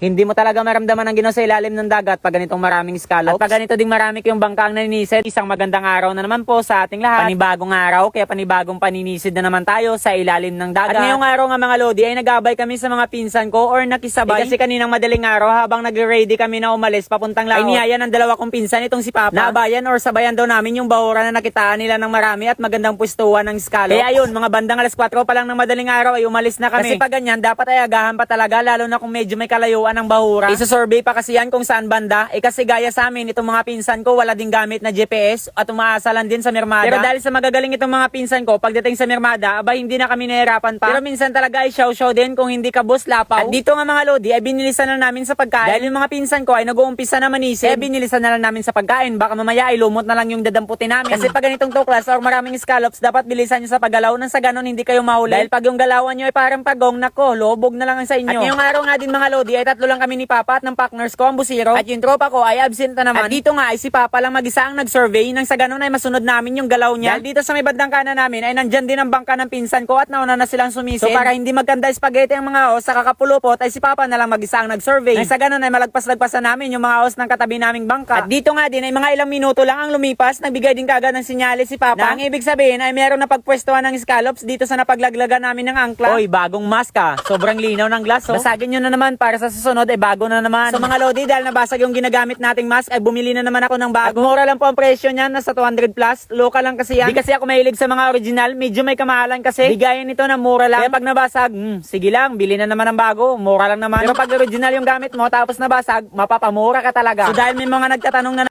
Hindi mo talaga maramdaman ang ginawa sa ilalim ng dagat pag ganitong maraming scallops. At pag ganito ding marami yung bangka ang naninisid. Isang magandang araw na naman po sa ating lahat. Panibagong araw, kaya panibagong paninisid na naman tayo sa ilalim ng dagat. At ngayong araw nga mga lodi ay nagabay kami sa mga pinsan ko or nakisabay. Kasi kaninang madaling araw habang nagre-ready kami na umalis papuntang laot, ay niyaya ng dalawa kong pinsan itong si Papa. Naabayan or sabayan daw namin yung bahura na nakitaan nila ng marami at magandang pwestuhan ng scallops. Kaya ayun, mga bandang alas 4 pa lang ng madaling araw ay umalis na kami. Kasi pag ganyan, dapat ay agahan pa talaga, lalo na kung medyo may kalayuan ng bahura. Isa-survey pa kasi yan kung saan banda. Kasi gaya sa amin, itong mga pinsan ko, wala ding gamit na GPS at umaasa lang din sa Mirmada. Pero dahil sa magagaling itong mga pinsan ko, pagdating sa Mirmada, aba hindi na kami nahirapan pa. Pero minsan talaga ay show din kung hindi ka boss lapaw. At dito nga mga lodi, ay binilisan na namin sa pagkain. Dahil yung mga pinsan ko ay nag-uumpisa na manisid, binilisan na lang namin sa pagkain. Baka mamaya ay lumot na lang yung dadamputin namin. Kasi pag ganitong tuklas or maraming scallops, dapat bilisan nyo sa paggalaw nang sa ganon hindi kayo mahuli. Dahil pag yung galawan nyo ay parang pagong, nako, lobog na lang sa inyo. At ngayong araw nga din mga lodi, ay tatlo lang kami ni Papa at ng partners ko, ang busiro. At yung tropa ko ay absent na naman. At dito nga ay si Papa lang mag-isa ang nag-survey nang sa ganon ay masunod namin yung galaw niya. Dahil dito sa may bandang kanan namin ay nandyan din ang bangka ng pinsan ko at nauna na silang sumisid. So para hindi magkanda spaghetti ang mga os sa kakapulupot ay si Papa na lang mag-isa ang nag-survey. Nang sa ganon ay malagpas-lagpasan namin yung mga os ng katabi naming bangka. At dito nga din ay mga ilang minuto lang ang lumipas, nagbigay din kagad ng sinyalis si Papa. Na ang ibig sabihin ay meron na pagpwestuhan ng scallops dito sa napaglaglagan namin ng angkla. Oy, bagong mask ah. Sobrang linaw ng glass. Basagin nyo na naman para sa susunod ay bago na naman. So mga lodi, dahil nabasag yung ginagamit nating mask ay bumili na naman ako ng bago. At mura lang po ang presyo niyan, nasa 200 plus. Local lang kasi yan. Di kasi ako mahilig sa mga original, medyo may kamahalan kasi. Bigayan nito na mura lang. Kaya pag nabasag, sige lang, bili na naman ng bago. Mura lang naman. Pero pag original yung gamit mo tapos nabasag, mapapamura ka talaga. So dahil may mga nagtatanong na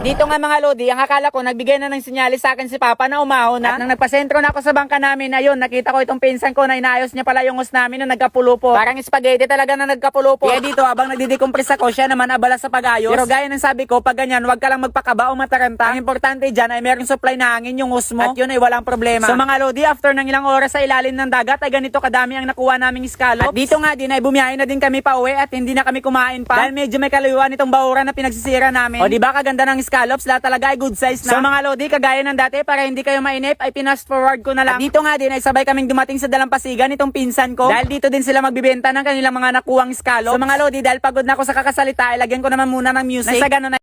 dito nga mga lodi, ang akala ko nagbigay na ng sinyalis sa akin si Papa na umahon na. At nang nagpasentro na ako sa bangka namin, ayun, nakita ko itong pinsan ko na inayos niya pala yung hose namin na nagkapulupot. Parang spaghetti talaga na nagkapulupot. Kaya dito habang nagdidecompress ako, siya naman abala sa pag-ayos. Pero gaya ng sabi ko, pag ganyan, wag ka lang magpakaba o mataranta. Ang importante dyan ay merong supply na hangin yung hose mo. At yun ay walang problema. So mga lodi, after ng ilang oras sa ilalim ng dagat, ay ganito kadami ang nakuha naming scallops. At dito nga din ay bumiyahe na din kami pa uwi at hindi na kami kumain pa. Dahil medyo may kalayuan itong bahura na pinagsisira namin. O di ba kaganda ng ng scallops, lahat talaga ay good size na. So mga lodi, kagaya ng dati, para hindi kayo mainip, ay pinast forward ko na lang. At dito nga din ay sabay kaming dumating sa Dalampasigan itong pinsan ko. Dahil dito din sila magbibenta ng kanilang mga nakuwang scallops. So mga lodi, dahil pagod na ako sa kakasalita, ay lagyan ko naman muna ng music. Nang sa ganun